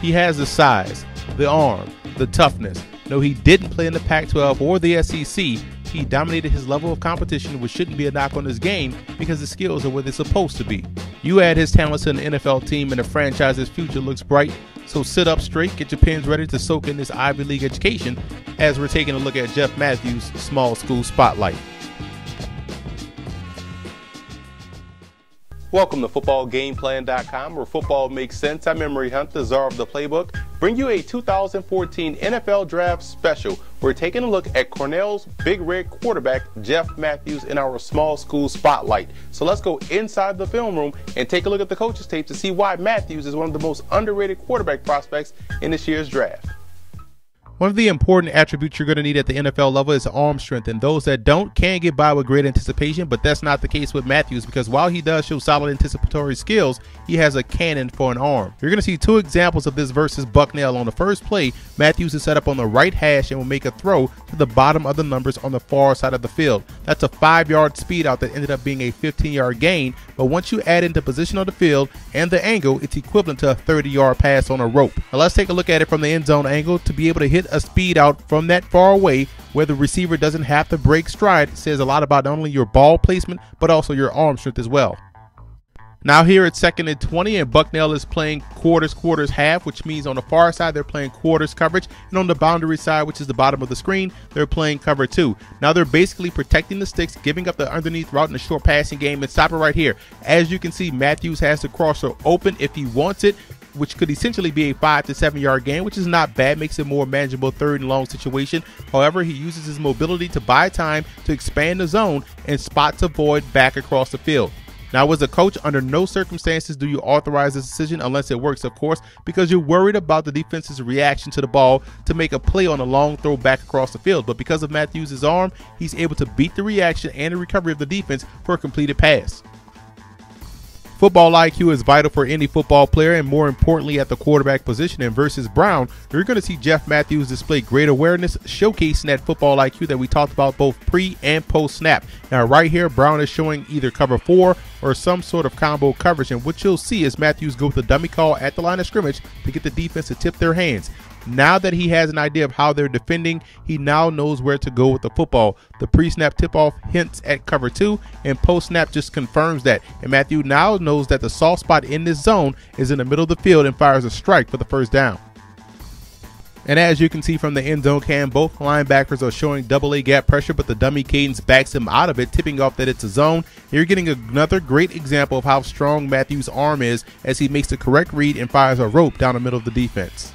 He has the size, the arm, the toughness. No, he didn't play in the Pac-12 or the SEC. He dominated his level of competition, which shouldn't be a knock on his game because his skills are where they're supposed to be. You add his talents to an NFL team and the franchise's future looks bright. So sit up straight, get your pens ready to soak in this Ivy League education as we're taking a look at Jeff Mathews' Small School Spotlight. Welcome to FootballGameplan.com, where football makes sense. I'm Emery Hunt, the czar of the playbook. Bring you a 2014 NFL Draft Special. We're taking a look at Cornell's Big Red quarterback, Jeff Mathews, in our Small School Spotlight. So let's go inside the film room and take a look at the coaches' tape to see why Mathews is one of the most underrated quarterback prospects in this year's draft. One of the important attributes you're going to need at the NFL level is arm strength, and those that don't can get by with great anticipation, but that's not the case with Mathews because while he does show solid anticipatory skills, he has a cannon for an arm. You're going to see two examples of this versus Bucknell. On the first play, Mathews is set up on the right hash and will make a throw to the bottom of the numbers on the far side of the field. That's a 5-yard speed out that ended up being a 15-yard gain, but once you add in the position on the field and the angle, it's equivalent to a 30-yard pass on a rope. Now let's take a look at it from the end zone angle. To be able to hit a speed out from that far away where the receiver doesn't have to break stride says a lot about not only your ball placement but also your arm strength as well. Now here it's 2nd and 20 and Bucknell is playing quarters, half, which means on the far side they're playing quarters coverage, and on the boundary side, which is the bottom of the screen, they're playing cover 2. Now they're basically protecting the sticks, giving up the underneath route in the short passing game, and stop it right here. As you can see, Mathews has the crosser open if he wants it, which could essentially be a 5 to 7 yard gain, which is not bad, makes it more manageable 3rd and long situation. However, he uses his mobility to buy time to expand the zone and spots a void back across the field. Now, as a coach, under no circumstances do you authorize this decision unless it works, of course, because you're worried about the defense's reaction to the ball to make a play on a long throw back across the field. But because of Mathews' arm, he's able to beat the reaction and the recovery of the defense for a completed pass. Football IQ is vital for any football player, and more importantly at the quarterback position. And versus Brown, you're going to see Jeff Mathews display great awareness, showcasing that football IQ that we talked about both pre and post snap. Now right here, Brown is showing either cover 4 or some sort of combo coverage, and what you'll see is Mathews go with a dummy call at the line of scrimmage to get the defense to tip their hands. Now that he has an idea of how they're defending, he now knows where to go with the football. The pre-snap tip-off hints at cover 2, and post-snap just confirms that. And Mathews now knows that the soft spot in this zone is in the middle of the field and fires a strike for the first down. And as you can see from the end zone cam, both linebackers are showing double-A gap pressure, but the dummy cadence backs him out of it, tipping off that it's a zone. You're getting another great example of how strong Mathews' arm is as he makes the correct read and fires a rope down the middle of the defense.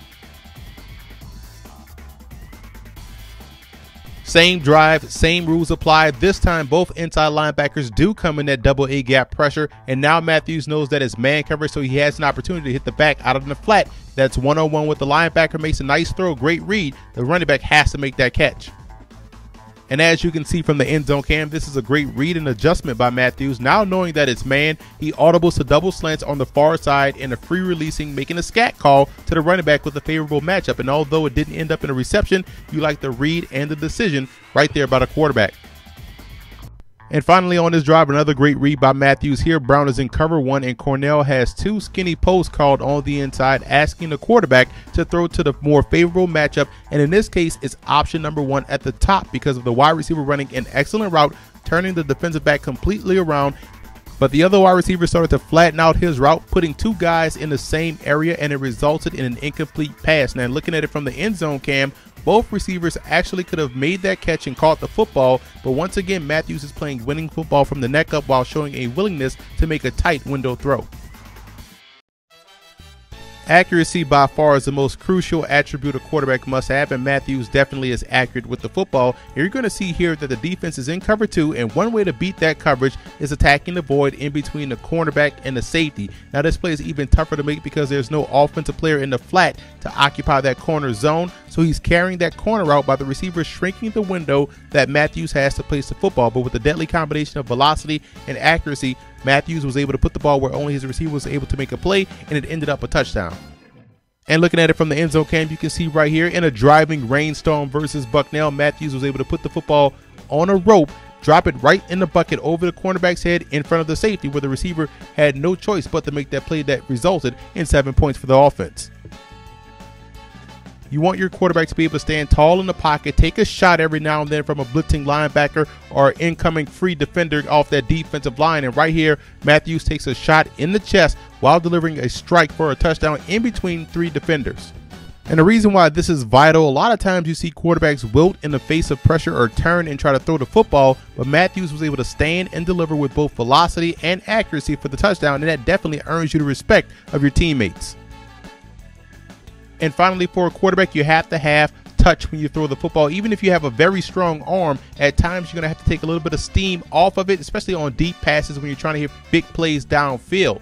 Same drive, same rules apply. This time, both inside linebackers do come in that double-A gap pressure, and now Mathews knows that it's man coverage, so he has an opportunity to hit the back out of the flat. That's one-on-one with the linebacker, makes a nice throw, great read. The running back has to make that catch. And as you can see from the end zone cam, this is a great read and adjustment by Mathews. Now knowing that it's man, he audibles to double slants on the far side and a free releasing, making a scat call to the running back with a favorable matchup. And although it didn't end up in a reception, you like the read and the decision right there by the quarterback. And finally on this drive, another great read by Mathews. Here Brown is in cover 1 and Cornell has 2 skinny posts called on the inside, asking the quarterback to throw to the more favorable matchup. And in this case, it's option number 1 at the top because of the wide receiver running an excellent route, turning the defensive back completely around. But the other wide receiver started to flatten out his route, putting 2 guys in the same area, and it resulted in an incomplete pass. Now looking at it from the end zone cam, both receivers actually could have made that catch and caught the football, but once again Mathews is playing winning football from the neck up while showing a willingness to make a tight window throw. Accuracy by far is the most crucial attribute a quarterback must have, and Mathews definitely is accurate with the football. You're going to see here that the defense is in cover 2, and one way to beat that coverage is attacking the void in between the cornerback and the safety. Now this play is even tougher to make because there's no offensive player in the flat to occupy that corner zone, so he's carrying that corner out by the receiver shrinking the window that Mathews has to place the football. But with a deadly combination of velocity and accuracy, Mathews was able to put the ball where only his receiver was able to make a play, and it ended up a touchdown. And looking at it from the end zone cam, you can see right here in a driving rainstorm versus Bucknell, Mathews was able to put the football on a rope, drop it right in the bucket over the cornerback's head in front of the safety, where the receiver had no choice but to make that play that resulted in 7 points for the offense. You want your quarterback to be able to stand tall in the pocket, take a shot every now and then from a blitzing linebacker or incoming free defender off that defensive line. And right here, Mathews takes a shot in the chest while delivering a strike for a touchdown in between 3 defenders. And the reason why this is vital, a lot of times you see quarterbacks wilt in the face of pressure or turn and try to throw the football, but Mathews was able to stand and deliver with both velocity and accuracy for the touchdown, and that definitely earns you the respect of your teammates. And finally, for a quarterback, you have to have touch when you throw the football. Even if you have a very strong arm, at times you're going to have to take a little bit of steam off of it, especially on deep passes when you're trying to hit big plays downfield.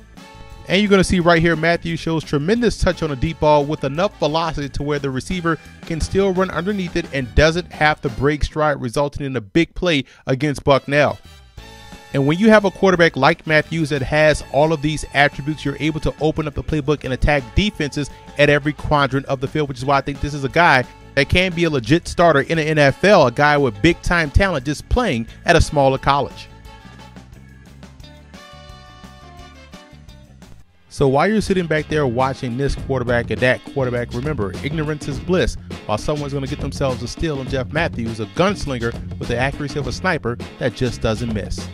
And you're going to see right here, Mathews shows tremendous touch on a deep ball with enough velocity to where the receiver can still run underneath it and doesn't have to break stride, resulting in a big play against Bucknell. And when you have a quarterback like Mathews that has all of these attributes, you're able to open up the playbook and attack defenses at every quadrant of the field, which is why I think this is a guy that can be a legit starter in the NFL, a guy with big-time talent just playing at a smaller college. So while you're sitting back there watching this quarterback and that quarterback, remember, ignorance is bliss. While someone's going to get themselves a steal on Jeff Mathews, a gunslinger with the accuracy of a sniper that just doesn't miss.